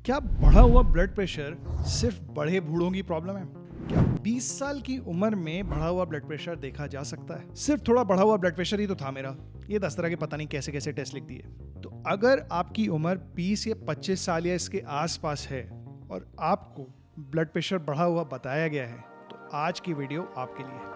क्या बढ़ा हुआ ब्लड प्रेशर सिर्फ बड़े बूढ़ों की प्रॉब्लम है? क्या 20 साल की उम्र में बढ़ा हुआ ब्लड प्रेशर देखा जा सकता है? सिर्फ थोड़ा बढ़ा हुआ ब्लड प्रेशर ही तो था मेरा, ये 10 तरह के पता नहीं कैसे कैसे टेस्ट लिख दिए। तो अगर आपकी उम्र 20 या 25 साल या इसके आसपास है और आपको ब्लड प्रेशर बढ़ा हुआ बताया गया है, तो आज की वीडियो आपके लिए है।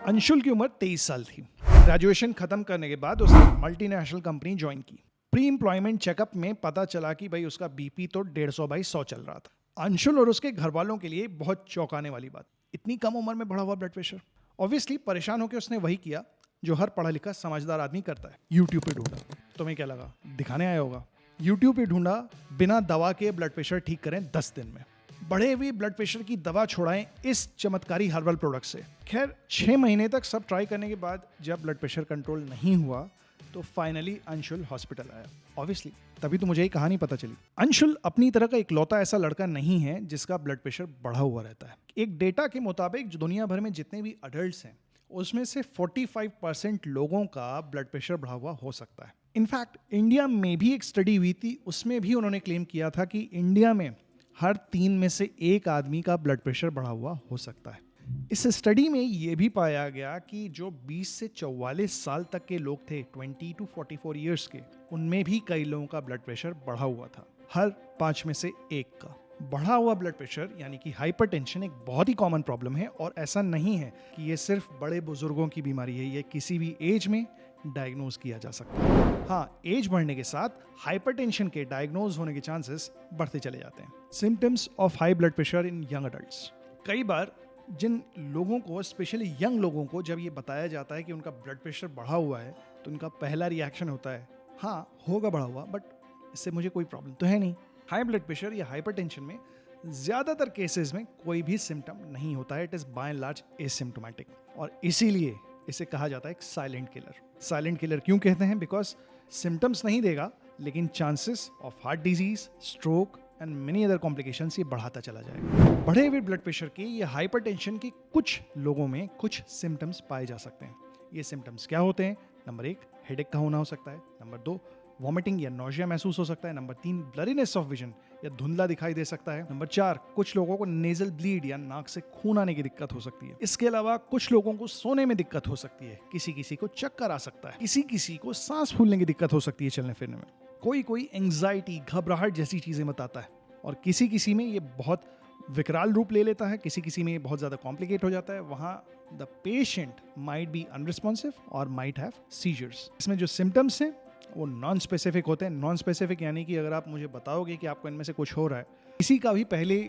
अंशुल की उम्र 23 साल थी। ग्रेजुएशन खत्म करने के बाद उसने मल्टीनेशनल कंपनी ज्वाइन की। प्री एम्प्लॉयमेंट चेकअप में पता चला कि भाई उसका बीपी तो 150/100 चल रहा था। अंशुल और उसके घर वालों के लिए बहुत चौंकाने वाली बात, इतनी कम उम्र में बढ़ा हुआ ब्लड प्रेशर। ऑब्वियसली परेशान होकर उसने वही किया जो हर पढ़ा लिखा समझदार आदमी करता है, यूट्यूब पे ढूंढा। तुम्हें क्या लगा, दिखाने आया होगा? यूट्यूब पे ढूंढा बिना दवा के ब्लड प्रेशर ठीक करें 10 दिन में। बढ़े हुए ब्लड प्रेशर की दवा छोड़ाएं इस चमत्कारी हर्बल प्रोडक्ट से। खैर 6 महीने तक सब ट्राई करने के बाद जब ब्लड प्रेशर कंट्रोल नहीं हुआ तो फाइनली अंशुल हॉस्पिटल आया। ऑब्वियसली तभी तो मुझे ये कहानी पता चली। अंशुल अपनी तरह का इकलौता ऐसा लड़का नहीं है जिसका ब्लड प्रेशर बढ़ा हुआ रहता है। एक डेटा के मुताबिक जो दुनिया भर में जितने भी अडल्ट्स हैं उसमें से 45% लोगों का ब्लड प्रेशर बढ़ा हुआ हो सकता है। इनफैक्ट इंडिया में भी एक स्टडी हुई थी, उसमें भी उन्होंने क्लेम किया था कि इंडिया में हर 3 में से 1 आदमी का ब्लड प्रेशर बढ़ा हुआ हो सकता है। इस स्टडी में यह भी पाया गया कि जो 20 से 44 साल तक के लोग थे, 20 to 44 ईयर्स के, उनमें भी कई लोगों का ब्लड प्रेशर बढ़ा हुआ था। हर 5 में से 1 का बढ़ा हुआ ब्लड प्रेशर यानी कि हाइपरटेंशन एक बहुत ही कॉमन प्रॉब्लम है और ऐसा नहीं है कि ये सिर्फ बड़े बुजुर्गों की बीमारी है। ये किसी भी एज में डायग्नोज किया जा सकता है। हाँ, एज बढ़ने के साथ हाइपरटेंशन के डायग्नोज होने के चांसेस बढ़ते चले जाते हैं। Symptoms of high blood pressure in young adults. कई बार जिन लोगों को, स्पेशली यंग लोगों को, जब ये बताया जाता है कि उनका ब्लड प्रेशर बढ़ा हुआ है तो उनका पहला रिएक्शन होता है, हाँ होगा बढ़ा हुआ, बट इससे मुझे कोई प्रॉब्लम तो है नहीं। हाई ब्लड प्रेशर या हाइपरटेंशन में ज़्यादातर केसेस में कोई भी सिम्टम नहीं होता है। It is by and large asymptomatic और इसीलिए इसे कहा जाता है एक साइलेंट किलर। साइलेंट किलर क्यों कहते हैं? बिकॉज सिम्टम्स नहीं देगा लेकिन chances of heart disease, stroke and many other complications ये बढ़ाता चला जाएगा। बढ़े हुए ब्लड प्रेशर के या हाइपरटेंशन के कुछ लोगों में कुछ सिम्टम्स पाए जा सकते हैं। ये सिम्टम्स क्या होते हैं? नंबर 1, हेडेक का होना हो सकता है। नंबर 2, वॉमिटिंग या नोजिया महसूस हो सकता है। नंबर 3, ब्लरीनेस ऑफ विजन या धुंधला दिखाई दे सकता है। नंबर 4, कुछ लोगों को नेजल ब्लीड या नाक से खून आने की दिक्कत हो सकती है। इसके अलावा कुछ लोगों को सोने में दिक्कत हो सकती है। किसी किसी को चक्कर आ सकता है। किसी किसी को सांस फूलने की दिक्कत हो सकती है चलने फिरने में। कोई एंग्जाइटी, घबराहट जैसी चीजें बताता है और किसी किसी में ये बहुत विकराल रूप ले लेता है। किसी किसी में ये बहुत ज्यादा कॉम्प्लिकेट हो जाता है। वहां the patient might be unresponsive और माइट हैव सीजर्स। इसमें जो सिम्टम्स हैं वो नॉन स्पेसिफिक होते हैं। नॉन स्पेसिफिक यानी कि अगर आप मुझे बताओगे कि आपको इनमें से कुछ हो रहा है, किसी का भी पहले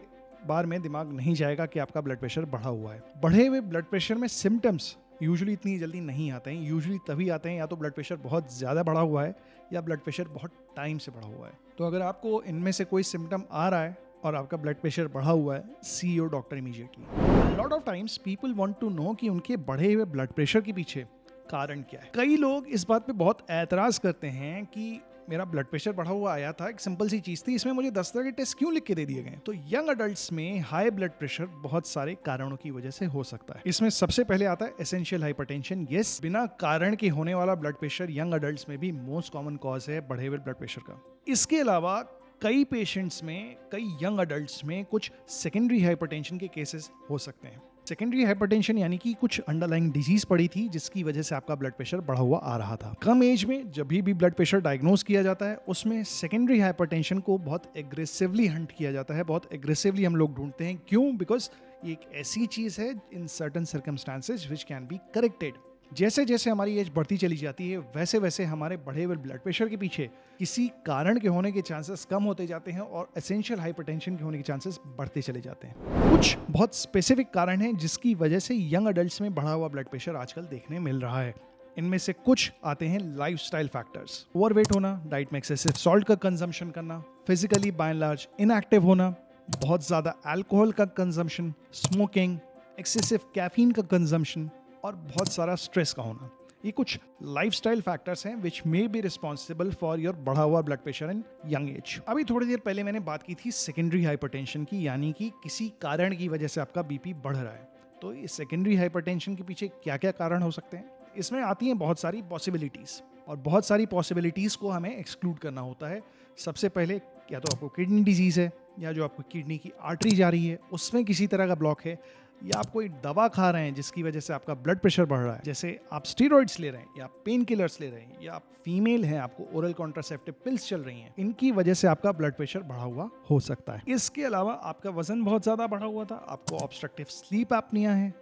बार में दिमाग नहीं जाएगा कि आपका ब्लड प्रेशर बढ़ा हुआ है। बढ़े हुए ब्लड प्रेशर में सिम्टम्स यूजुअली इतनी जल्दी नहीं आते हैं। यूजुअली तभी आते हैं या तो ब्लड प्रेशर बहुत ज़्यादा बढ़ा हुआ है या ब्लड प्रेशर बहुत टाइम से बढ़ा हुआ है। तो अगर आपको इनमें से कोई सिम्टम आ रहा है और आपका ब्लड प्रेशर बढ़ा हुआ है, see your doctor immediately. Lot of times people want to know कि उनके बढ़े हुए ब्लड प्रेशर के पीछे कारण क्या है। कई लोग इस बात पे बहुत एतराज़ करते हैं कि मेरा ब्लड प्रेशर बढ़ा हुआ आया था, एक सिंपल सी चीज़ थी, इसमें मुझे 10 तरह के टेस्ट क्यों लिख के दे दिए गए? तो यंग अडल्ट्स में हाई ब्लड प्रेशर बहुत सारे कारणों की वजह से हो सकता है। इसमें सबसे पहले आता है एसेंशियल हाइपरटेंशन। यस, बिना कारण के होने वाला ब्लड प्रेशर यंग अडल्ट्स में भी मोस्ट कॉमन कॉज है बढ़े हुए ब्लड प्रेशर का। इसके अलावा कई पेशेंट्स में, कई यंग अडल्ट्स में कुछ सेकेंडरी हाइपरटेंशन के केसेस हो सकते हैं। सेकेंडरी हाइपरटेंशन यानी कि कुछ अंडरलाइंग डिजीज पड़ी थी जिसकी वजह से आपका ब्लड प्रेशर बढ़ा हुआ आ रहा था। कम एज में जब भी ब्लड प्रेशर डायग्नोज किया जाता है उसमें सेकेंडरी हाइपरटेंशन को बहुत एग्रेसिवली हंट किया जाता है, बहुत एग्रेसिवली हम लोग ढूंढते हैं। क्यों? बिकॉज ये एक ऐसी चीज है in certain circumstances which can be corrected. जैसे जैसे हमारी एज बढ़ती चली जाती है वैसे वैसे हमारे बढ़े हुए ब्लड प्रेशर के पीछे किसी कारण के होने के चांसेस कम होते जाते हैं और एसेंशियल हाइपरटेंशन के होने के चांसेस बढ़ते चले जाते हैं। कुछ बहुत स्पेसिफिक कारण हैं जिसकी वजह से यंग अडल्ट्स में बढ़ा हुआ ब्लड प्रेशर आजकल देखने मिल रहा है। इनमें से कुछ आते हैं लाइफस्टाइल फैक्टर्स। ओवरवेट होना, डाइट में एक्सेसिव सॉल्ट का कंजम्पशन करना, physically by and large inactive होना, बहुत ज़्यादा अल्कोहल का कंजम्पशन, स्मोकिंग, एक्सेसिव कैफीन का कंजम्पशन और बहुत सारा स्ट्रेस का होना। ये कुछ लाइफस्टाइल फैक्टर्स हैं which may be responsible for your बढ़ा हुआ blood pressure in young age. अभी थोड़ी देर पहले मैंने बात की थी सेकेंडरी हाइपरटेंशन की, यानी कि किसी कारण की वजह से आपका बीपी बढ़ रहा है। तो इस सेकेंडरी हाइपरटेंशन के पीछे क्या क्या कारण हो सकते हैं? इसमें आती हैं बहुत सारी पॉसिबिलिटीज़, और बहुत सारी पॉसिबिलिटीज़ को हमें एक्सक्लूड करना होता है। सबसे पहले या तो आपको किडनी डिजीज़ है, या जो आपको किडनी की आर्टरी जा रही है उसमें किसी तरह का ब्लॉक है, या आप कोई दवा खा रहे हैं जिसकी वजह से आपका ब्लड प्रेशर बढ़ रहा है, जैसे आप स्टीरॉइड्स ले रहे हैं या पेन किलर्स ले रहे हैं, या आप फीमेल हैं, आपको ओरल कॉन्ट्रासेप्टिव पिल्स चल रही हैं, इनकी वजह से आपका ब्लड प्रेशर बढ़ा हुआ हो सकता है। इसके अलावा आपका वजन बहुत ज़्यादा बढ़ा हुआ था, आपको ऑब्स्ट्रक्टिव स्लीप एपनिया है,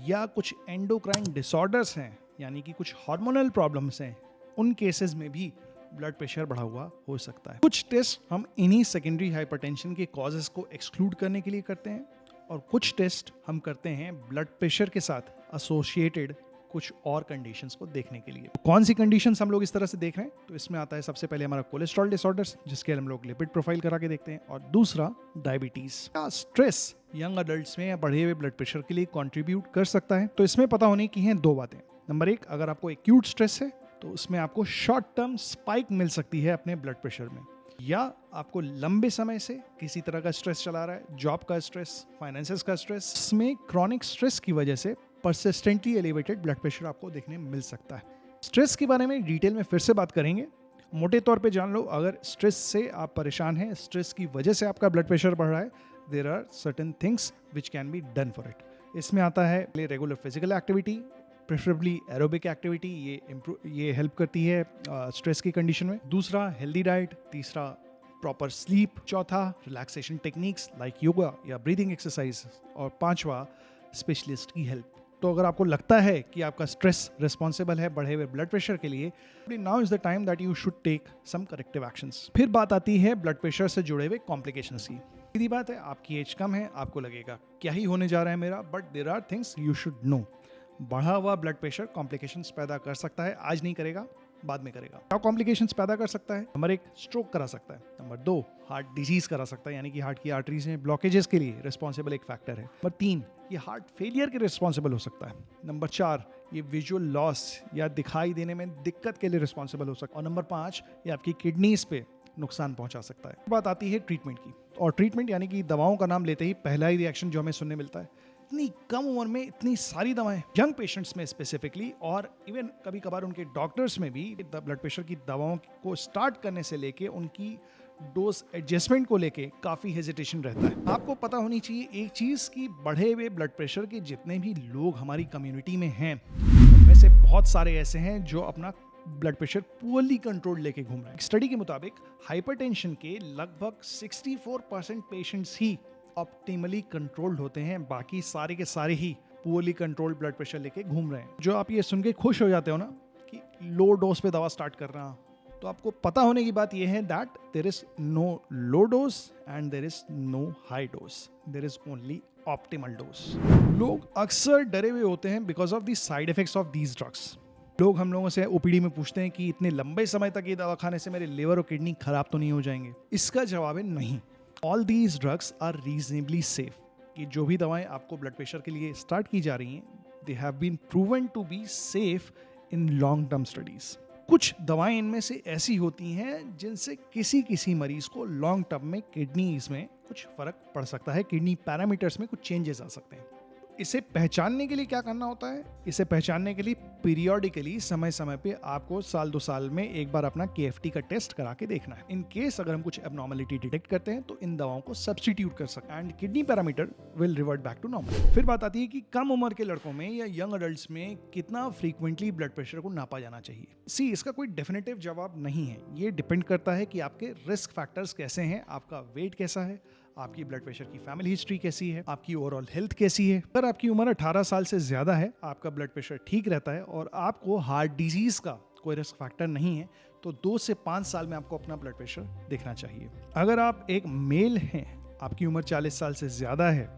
या कुछ एंडोक्राइन डिसऑर्डर्स हैं, यानी कि कुछ हार्मोनल प्रॉब्लम्स हैं, उन केसेस में भी ब्लड प्रेशर बढ़ा हुआ हो सकता है। कुछ टेस्ट हम इन्हीं सेकेंडरी हाइपरटेंशन के कॉजेस को एक्सक्लूड करने के लिए करते हैं, और कुछ टेस्ट हम करते हैं ब्लड प्रेशर के साथ एसोसिएटेड कुछ और कंडीशंस को देखने के लिए। कौन सी कंडीशंस हम लोग इस तरह से देख रहे हैं, तो इसमें आता है सबसे पहले हमारा कोलेस्ट्रॉल डिसऑर्डर्स, जिसके हम लोग लिपिड प्रोफाइल करा के देखते हैं, और दूसरा डायबिटीज। क्या स्ट्रेस यंग अडल्ट्स में या बढ़े हुए ब्लड प्रेशर के लिए कंट्रीब्यूट कर सकता है? तो इसमें पता होने की हैं दो बातें। नंबर एक, अगर आपको एक्यूट स्ट्रेस है तो उसमें आपको शॉर्ट टर्म स्पाइक मिल सकती है अपने ब्लड प्रेशर में, या आपको लंबे समय से किसी तरह का स्ट्रेस चला रहा है, जॉब का स्ट्रेस, फाइनेंसेस का स्ट्रेस, इसमें क्रॉनिक स्ट्रेस की वजह से परसिस्टेंटली एलिवेटेड ब्लड प्रेशर आपको देखने मिल सकता है। स्ट्रेस के बारे में डिटेल में फिर से बात करेंगे। मोटे तौर पे जान लो, अगर स्ट्रेस से आप परेशान हैं, स्ट्रेस की वजह से आपका ब्लड प्रेशर बढ़ रहा है, there are certain things which can be done for it. इसमें आता है regular physical activity, preferably aerobic activity, ये हेल्प करती है स्ट्रेस की कंडीशन में। दूसरा, हेल्दी डाइट। तीसरा, प्रॉपर स्लीप। चौथा, रिलैक्सेशन टेक्निक्स लाइक योगा या ब्रीदिंग एक्सरसाइज। और पांचवा, स्पेशलिस्ट की हेल्प। तो अगर आपको लगता है कि आपका स्ट्रेस रिस्पॉन्सिबल है बढ़े हुए ब्लड प्रेशर के लिए, now is the time that you should take some corrective actions. फिर बात आती है ब्लड प्रेशर से जुड़े हुए कॉम्प्लिकेशंस की। सीधी बात है, आपकी एज कम है, आपको लगेगा क्या ही होने जा रहा है मेरा, but there are things you should know. बढ़ा हुआ ब्लड प्रेशर कॉम्प्लिकेशंस पैदा कर सकता है, आज नहीं करेगा, बाद में करेगा। क्या कॉम्प्लिकेशंस पैदा कर सकता है? नंबर एक, स्ट्रोक करा सकता है। नंबर दो, हार्ट डिजीज करा सकता है, यानी कि हार्ट की आर्टरीज में ब्लॉकेजेस के लिए रिस्पॉन्सिबल एक फैक्टर है। नंबर तीन, ये हार्ट फेलियर के रिस्पॉन्सिबल हो सकता है। नंबर चार, ये विजुअल लॉस या दिखाई देने में दिक्कत के लिए रिस्पॉन्सिबल हो सकता है। और नंबर पाँच, ये आपकी किडनीज पे नुकसान पहुंचा सकता है। बात आती है ट्रीटमेंट की, और ट्रीटमेंट यानी कि दवाओं का नाम लेते ही पहला ही रिएक्शन जो हमें सुनने मिलता है, इतनी कम उम्र में इतनी सारी दवाएं, यंग पेशेंट्स में स्पेसिफिकली, और इवन कभी कभार उनके डॉक्टर्स में भी ब्लड प्रेशर की दवाओं को स्टार्ट करने से लेके उनकी डोज एडजस्टमेंट को लेके काफ़ी हेजिटेशन रहता है। आपको पता होनी चाहिए एक चीज़ की, बढ़े हुए ब्लड प्रेशर के जितने भी लोग हमारी कम्युनिटी में हैं, उनमें से बहुत सारे ऐसे हैं जो अपना ब्लड प्रेशर पुअरली कंट्रोल लेके घूम रहे हैं। स्टडी के मुताबिक हाइपरटेंशन के लगभग 64% पेशेंट्स ही ऑप्टिमली कंट्रोल्ड होते हैं, बाकी सारे के सारे ही पुअरली कंट्रोल्ड ब्लड प्रेशर लेके घूम रहे हैं। जो आप ये सुन के खुश हो जाते हो ना कि लो डोज पे दवा स्टार्ट कर रहा, तो आपको पता होने की बात यह है that there is no low dose and there is no high dose, there is only optimal dose. लोग अक्सर डरे हुए होते हैं because of the side effects of these drugs. लोग हम लोगों से ओपीडी में पूछते हैं कि इतने लंबे समय तक ये दवा खाने से मेरे लिवर और किडनी खराब तो नहीं हो जाएंगे? इसका जवाब है नहीं। All these drugs are reasonably safe. कि जो भी दवाएं आपको ब्लड प्रेशर के लिए स्टार्ट की जा रही हैं, they have been proven to be safe in long term studies. कुछ दवाएं इनमें से ऐसी होती हैं जिनसे किसी मरीज को लॉन्ग टर्म में किडनीज में कुछ फर्क पड़ सकता है, किडनी पैरामीटर्स में कुछ चेंजेस आ सकते हैं। इसे पहचानने के लिए क्या करना होता है? इसे पहचानने के लिए पीरियोडिकली समय समय पे आपको साल 2 साल में एक बार अपना KFT का टेस्ट करा के देखना है। इन केस अगर हम कुछ एबनॉर्मलिटी डिटेक्ट करते हैं तो इन दवाओं को सब्स्टिट्यूट कर सकते हैं and kidney parameter will revert back to normal. फिर बात आती है कि कम उम्र के लड़कों में या यंग अडल्ट्स में कितना फ्रीक्वेंटली ब्लड प्रेशर को नापा जाना चाहिए। इसका कोई डेफिनेटिव जवाब नहीं है। ये डिपेंड करता है कि आपके रिस्क फैक्टर्स कैसे हैं, आपका वेट कैसा है, आपकी ब्लड प्रेशर की फैमिली हिस्ट्री कैसी है, आपकी ओवरऑल हेल्थ कैसी है। अगर आपकी उम्र 18 साल से ज्यादा है, आपका ब्लड प्रेशर ठीक रहता है और आपको हार्ट डिजीज का कोई रिस्क फैक्टर नहीं है, तो 2 से 5 साल में आपको अपना ब्लड प्रेशर देखना चाहिए। अगर आप एक मेल हैं, आपकी उम्र 40 साल से ज्यादा है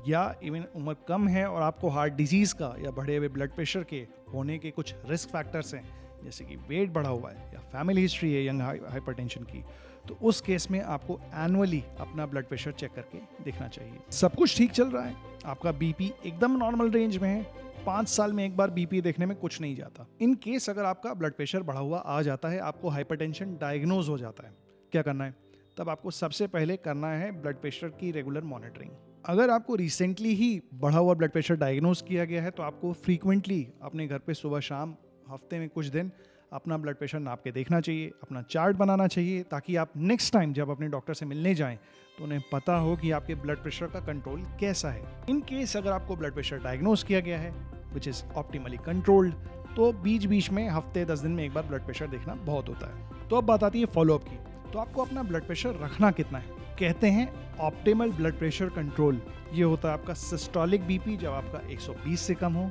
या इवन उम्र कम है और आपको हार्ट डिजीज का या बढ़े हुए ब्लड प्रेशर के होने के कुछ रिस्क फैक्टर्स हैं, जैसे कि वेट बढ़ा हुआ है या फैमिली हिस्ट्री है यंग हाइपरटेंशन की, तो उस केस में आपको एनुअली अपना ब्लड प्रेशर चेक करके देखना चाहिए। सब कुछ ठीक चल रहा है, आपका बीपी एकदम नॉर्मल रेंज में है, 5 साल में एक बार बीपी देखने में कुछ नहीं जाता। इन केस अगर आपका ब्लड प्रेशर बढ़ा हुआ आ जाता है, आपको हाइपरटेंशन डायग्नोज हो जाता है, क्या करना है? तब आपको सबसे पहले करना है ब्लड प्रेशर की रेगुलर मॉनिटरिंग। अगर आपको रिसेंटली ही बढ़ा हुआ ब्लड प्रेशर डायग्नोज किया गया है तो आपको फ्रीक्वेंटली अपने घर पे सुबह शाम हफ्ते में कुछ दिन अपना ब्लड प्रेशर नाप के देखना चाहिए, अपना चार्ट बनाना चाहिए, ताकि आप नेक्स्ट टाइम जब अपने डॉक्टर से मिलने जाएं तो उन्हें पता हो कि आपके ब्लड प्रेशर का कंट्रोल कैसा है। इन केस अगर आपको ब्लड प्रेशर डायग्नोज किया गया है विच इज़ ऑप्टिमली कंट्रोल्ड, तो बीच बीच में हफ्ते 10 दिन में एक बार ब्लड प्रेशर देखना बहुत होता है। तो अब बात आती है फॉलोअप की। तो आपको अपना ब्लड प्रेशर रखना कितना है? कहते हैं ऑप्टिमल ब्लड प्रेशर कंट्रोल ये होता है आपका सिस्टोलिक बीपी जब आपका 120 से कम हो,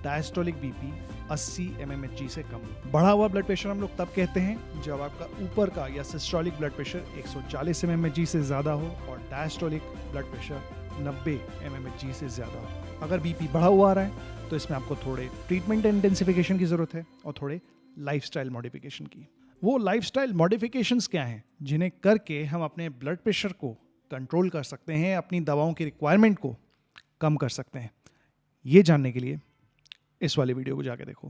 डायस्टोलिक बीपी 80 mmHg से कम हो। बढ़ा हुआ ब्लड प्रेशर हम लोग तब कहते हैं जब आपका ऊपर का या सिस्टोलिक ब्लड प्रेशर 140 mmHg से ज़्यादा हो और डायस्टोलिक ब्लड प्रेशर 90 mmHg से ज़्यादा हो। अगर बीपी बढ़ा हुआ आ रहा है तो इसमें आपको थोड़े ट्रीटमेंट इंटेंसिफिकेशन की ज़रूरत है और थोड़े लाइफस्टाइल मॉडिफिकेशन की। वो लाइफस्टाइल मॉडिफिकेशंस क्या हैं जिन्हें करके हम अपने ब्लड प्रेशर को कंट्रोल कर सकते हैं, अपनी दवाओं की रिक्वायरमेंट को कम कर सकते हैं? ये जानने के लिए इस वाले वीडियो को जाके देखो।